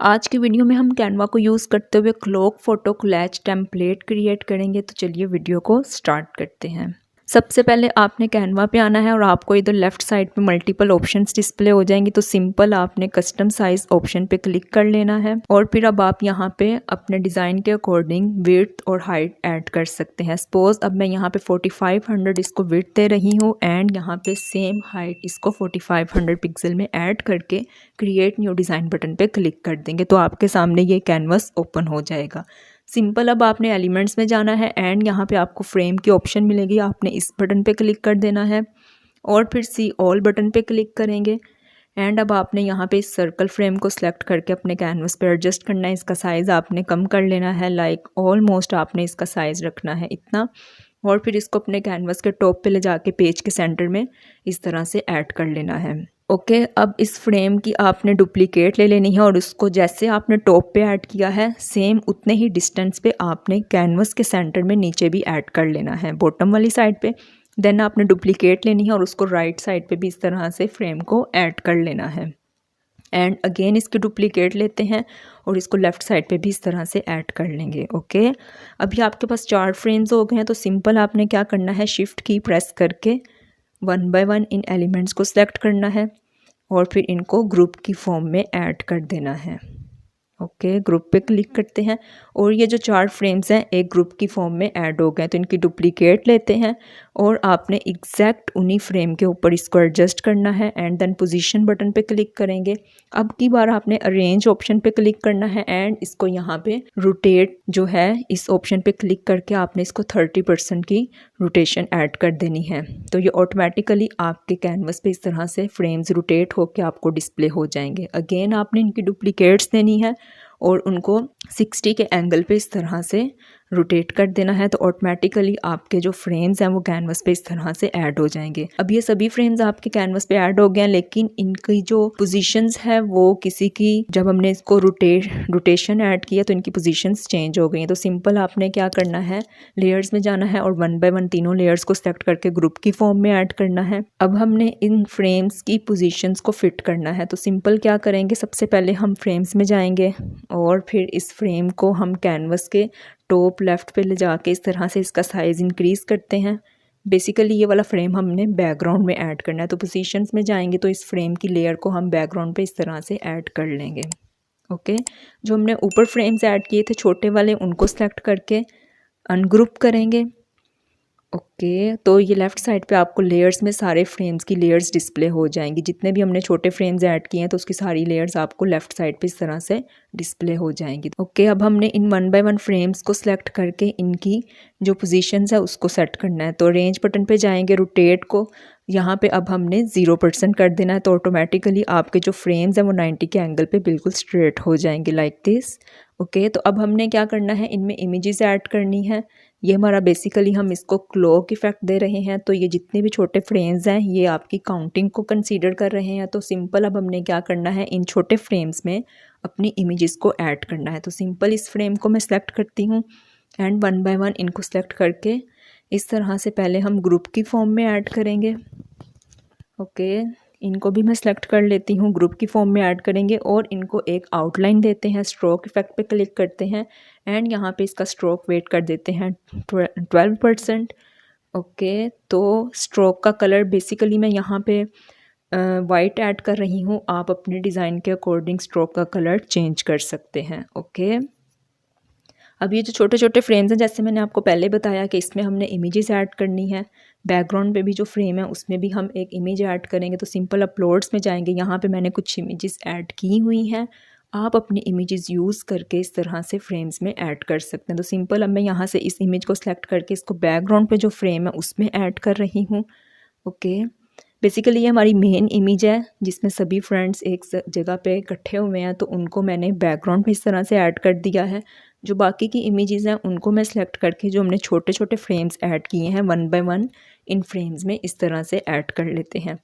आज की वीडियो में हम कैनवा को यूज़ करते हुए क्लॉक फोटो कोलैज टेम्पलेट क्रिएट करेंगे। तो चलिए वीडियो को स्टार्ट करते हैं। सबसे पहले आपने कैनवा पे आना है और आपको इधर लेफ्ट साइड पे मल्टीपल ऑप्शंस डिस्प्ले हो जाएंगी। तो सिंपल आपने कस्टम साइज ऑप्शन पे क्लिक कर लेना है और फिर अब आप यहाँ पे अपने डिज़ाइन के अकॉर्डिंग विड्थ और हाइट ऐड कर सकते हैं। सपोज अब मैं यहाँ पे 4500 इसको विड्थ दे रही हूँ एंड यहाँ पे सेम हाइट इसको 4500 पिक्सल में ऐड करके क्रिएट न्यू डिज़ाइन बटन पे क्लिक कर देंगे तो आपके सामने ये कैनवस ओपन हो जाएगा। सिंपल अब आपने एलिमेंट्स में जाना है एंड यहाँ पे आपको फ्रेम की ऑप्शन मिलेगी। आपने इस बटन पे क्लिक कर देना है और फिर सी ऑल बटन पे क्लिक करेंगे एंड अब आपने यहाँ पे इस सर्कल फ्रेम को सिलेक्ट करके अपने कैनवस पे एडजस्ट करना है। इसका साइज़ आपने कम कर लेना है, लाइक ऑलमोस्ट आपने इसका साइज़ रखना है इतना और फिर इसको अपने कैनवस के टॉप पे ले जाके पेज के सेंटर में इस तरह से ऐड कर लेना है। ओके, अब इस फ्रेम की आपने डुप्लीकेट ले लेनी है और उसको जैसे आपने टॉप पे ऐड किया है सेम उतने ही डिस्टेंस पे आपने कैनवस के सेंटर में नीचे भी ऐड कर लेना है बॉटम वाली साइड पे। देन आपने डुप्लीकेट लेनी है और उसको राइट साइड पे भी इस तरह से फ्रेम को ऐड कर लेना है एंड अगेन इसकी डुप्लीकेट लेते हैं और इसको लेफ़्ट साइड पे भी इस तरह से ऐड कर लेंगे। ओके, अभी आपके पास 4 फ्रेम्स हो गए हैं। तो सिंपल आपने क्या करना है, शिफ्ट की प्रेस करके 1 बाय 1 इन एलिमेंट्स को सिलेक्ट करना है और फिर इनको ग्रुप की फॉर्म में ऐड कर देना है। ओके, ग्रुप पे क्लिक करते हैं और ये जो 4 फ्रेम्स हैं एक ग्रुप की फॉर्म में ऐड हो गए। तो इनकी डुप्लीकेट लेते हैं और आपने एग्जैक्ट उन्हीं फ्रेम के ऊपर इसको एडजस्ट करना है एंड देन पोजीशन बटन पे क्लिक करेंगे। अब की बार आपने अरेंज ऑप्शन पे क्लिक करना है एंड इसको यहाँ पे रोटेट जो है इस ऑप्शन पे क्लिक करके आपने इसको 30% की रोटेशन ऐड कर देनी है। तो ये ऑटोमेटिकली आपके कैनवस पे इस तरह से फ्रेम्स रोटेट होकर आपको डिस्प्ले हो जाएंगे। अगेन आपने इनकी डुप्लीकेट्स देनी है और उनको 60 के एंगल पे इस तरह से रोटेट कर देना है। तो ऑटोमेटिकली आपके जो फ्रेम्स हैं वो कैनवस पे इस तरह से ऐड हो जाएंगे। अब ये सभी फ्रेम्स आपके कैनवस पे ऐड हो गए हैं लेकिन इनकी जो पोजीशंस है वो किसी की जब हमने इसको रोटेशन ऐड किया तो इनकी पोजीशंस चेंज हो गई हैं। तो सिंपल आपने क्या करना है, लेयर्स में जाना है और 1 बाय 1 तीनों लेयर्स को सेलेक्ट करके ग्रुप की फॉर्म में ऐड करना है। अब हमने इन फ्रेम्स की पोजीशंस को फिट करना है। तो सिंपल क्या करेंगे, सबसे पहले हम फ्रेम्स में जाएंगे और फिर इस फ्रेम को हम कैनवस के टॉप लेफ़्ट पे ले जाके इस तरह से इसका साइज़ इंक्रीज़ करते हैं। बेसिकली ये वाला फ्रेम हमने बैकग्राउंड में ऐड करना है। तो पोजीशंस में जाएंगे तो इस फ्रेम की लेयर को हम बैकग्राउंड पे इस तरह से ऐड कर लेंगे। ओके, जो हमने ऊपर फ्रेम्स ऐड किए थे छोटे वाले उनको सेलेक्ट करके अनग्रुप करेंगे। ओके, तो ये लेफ़्ट साइड पे आपको लेयर्स में सारे फ्रेम्स की लेयर्स डिस्प्ले हो जाएंगी। जितने भी हमने छोटे फ्रेम्स ऐड किए हैं तो उसकी सारी लेयर्स आपको लेफ़्ट साइड पे इस तरह से डिस्प्ले हो जाएंगी। ओके, अब हमने इन 1 बाय 1 फ्रेम्स को सिलेक्ट करके इनकी जो पोजीशंस है उसको सेट करना है। तो रेंज बटन पे जाएंगे, रोटेट को यहाँ पे अब हमने 0% कर देना है। तो ऑटोमेटिकली आपके जो फ्रेम्स हैं वो 90 के एंगल पे बिल्कुल स्ट्रेट हो जाएंगे लाइक दिस। ओके, तो अब हमने क्या करना है, इनमें इमेजेस ऐड करनी है। ये हमारा बेसिकली हम इसको क्लॉक इफेक्ट दे रहे हैं। तो ये जितने भी छोटे फ्रेम्स हैं ये आपकी काउंटिंग को कंसीडर कर रहे हैं। तो सिंपल अब हमने क्या करना है, इन छोटे फ्रेम्स में अपनी इमेजेस को ऐड करना है। तो सिंपल इस फ्रेम को मैं सेलेक्ट करती हूँ एंड 1 बाय 1 इनको सेलेक्ट करके इस तरह से पहले हम ग्रुप की फॉर्म में ऐड करेंगे। ओके, इनको भी मैं सेलेक्ट कर लेती हूँ, ग्रुप की फॉर्म में ऐड करेंगे और इनको एक आउटलाइन देते हैं। स्ट्रोक इफेक्ट पे क्लिक करते हैं एंड यहाँ पे इसका स्ट्रोक वेट कर देते हैं 12%। ओके, तो स्ट्रोक का कलर बेसिकली मैं यहाँ पे वाइट ऐड कर रही हूँ। आप अपने डिज़ाइन के अकॉर्डिंग स्ट्रोक का कलर चेंज कर सकते हैं। ओके, अब ये जो छोटे छोटे फ्रेम्स हैं जैसे मैंने आपको पहले बताया कि इसमें हमने इमेजेस ऐड करनी है। बैकग्राउंड पे भी जो फ्रेम है उसमें भी हम एक इमेज ऐड करेंगे। तो सिंपल अपलोड्स में जाएंगे, यहाँ पे मैंने कुछ इमेजेस ऐड की हुई हैं। आप अपनी इमेजेस यूज़ करके इस तरह से फ्रेम्स में ऐड कर सकते हैं। तो सिंपल अब मैं यहाँ से इस इमेज को सिलेक्ट करके इसको बैकग्राउंड पे जो फ्रेम है उसमें ऐड कर रही हूँ। ओके, बेसिकली ये हमारी मेन इमेज है जिसमें सभी फ्रेंड्स एक जगह पे इकट्ठे हुए हैं। तो उनको मैंने बैकग्राउंड पे इस तरह से ऐड कर दिया है। जो बाकी की इमेजेस हैं उनको मैं सिलेक्ट करके जो हमने छोटे छोटे फ्रेम्स ऐड किए हैं 1 बाय 1 इन फ्रेम्स में इस तरह से ऐड कर लेते हैं।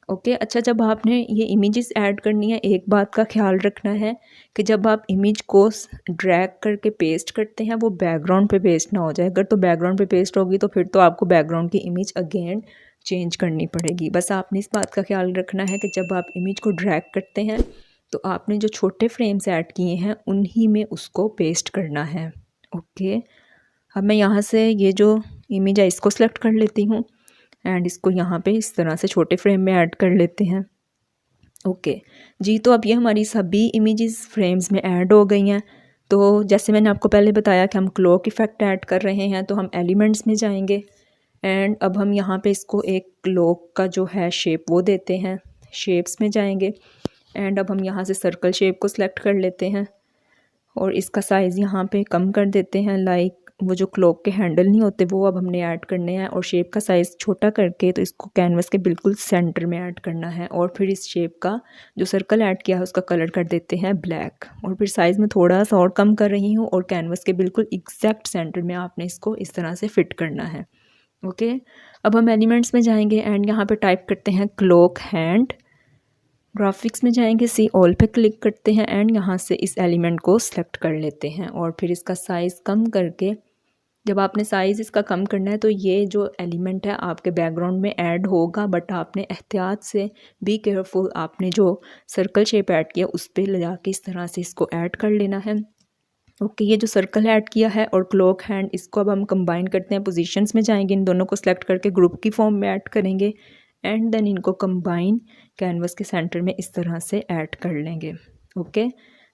ओके, अच्छा, जब आपने ये इमेजेस ऐड करनी है एक बात का ख्याल रखना है कि जब आप इमेज को ड्रैग करके पेस्ट करते हैं वो बैकग्राउंड पे पेस्ट ना हो जाए। अगर तो बैकग्राउंड पे पेस्ट होगी तो फिर तो आपको बैकग्राउंड की इमेज अगेन चेंज करनी पड़ेगी। बस आपने इस बात का ख्याल रखना है कि जब आप इमेज को ड्रैग करते हैं तो आपने जो छोटे फ्रेम्स ऐड किए हैं उन्हीं में उसको पेस्ट करना है। ओके, अब मैं यहाँ से ये जो इमेज है इसको सेलेक्ट कर लेती हूँ एंड इसको यहाँ पे इस तरह से छोटे फ्रेम में ऐड कर लेते हैं। ओके जी, तो अब ये हमारी सभी इमेजेस फ्रेम्स में ऐड हो गई हैं। तो जैसे मैंने आपको पहले बताया कि हम क्लॉक इफ़ेक्ट ऐड कर रहे हैं, तो हम एलिमेंट्स में जाएंगे एंड अब हम यहाँ पे इसको एक क्लॉक का जो है शेप वो देते हैं। शेप्स में जाएंगे एंड अब हम यहाँ से सर्कल शेप को सिलेक्ट कर लेते हैं और इसका साइज़ यहाँ पे कम कर देते हैं। लाइक वो जो क्लॉक के हैंडल नहीं होते वो अब हमने ऐड करने हैं और शेप का साइज़ छोटा करके तो इसको कैनवस के बिल्कुल सेंटर में ऐड करना है। और फिर इस शेप का जो सर्कल ऐड किया है उसका कलर कर देते हैं ब्लैक और फिर साइज़ में थोड़ा सा और कम कर रही हूँ और कैनवस के बिल्कुल एग्जैक्ट सेंटर में आपने इसको इस तरह से फिट करना है। ओके, अब हम एलिमेंट्स में जाएंगे एंड यहाँ पे टाइप करते हैं क्लॉक हैंड। ग्राफिक्स में जाएंगे, सी ऑल पे क्लिक करते हैं एंड यहाँ से इस एलिमेंट को सेलेक्ट कर लेते हैं और फिर इसका साइज़ कम करके, जब आपने साइज़ इसका कम करना है तो ये जो एलिमेंट है आपके बैकग्राउंड में ऐड होगा, बट आपने एहतियात से बी केयरफुल, आपने जो सर्कल शेप ऐड किया उस पर ले जाके इस तरह से इसको ऐड कर लेना है। ओके, ये जो सर्कल ऐड किया है और क्लॉक हैंड, इसको अब हम कंबाइन करते हैं। पोजीशंस में जाएंगे, इन दोनों को सिलेक्ट करके ग्रुप की फॉर्म में ऐड करेंगे एंड देन इनको कंबाइन कैनवस के सेंटर में इस तरह से ऐड कर लेंगे। ओके,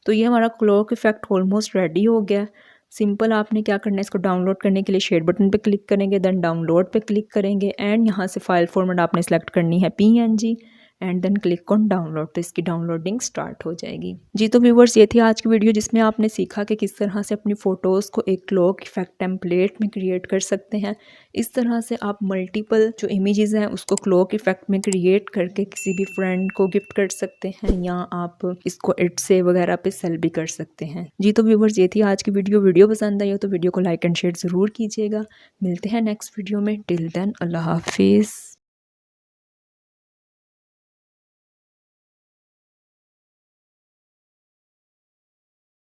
तो ये हमारा क्लॉक इफेक्ट ऑलमोस्ट रेडी हो गया। सिंपल आपने क्या करना है, इसको डाउनलोड करने के लिए शेयर बटन पे क्लिक करेंगे, देन डाउनलोड पे क्लिक करेंगे एंड यहाँ से फाइल फॉर्मेट आपने सेलेक्ट करनी है PNG and then click on download, तो इसकी डाउनलोडिंग स्टार्ट हो जाएगी। जी, तो व्यूवर्स ये थी आज की वीडियो जिसमें आपने सीखा कि किस तरह से अपनी फ़ोटोज़ को एक क्लॉक इफेक्ट टेम्पलेट में क्रिएट कर सकते हैं। इस तरह से आप मल्टीपल जो इमेजेस हैं उसको क्लॉक इफेक्ट में क्रिएट करके किसी भी फ्रेंड को गिफ्ट कर सकते हैं या आप इसको इट्से वगैरह पे सेल भी कर सकते हैं। जी, तो व्यूवर्स ये थी आज की वीडियो पसंद आई हो तो वीडियो को लाइक एंड शेयर ज़रूर कीजिएगा। मिलते हैं नेक्स्ट वीडियो में, टिल देन अल्लाह हाफिज़।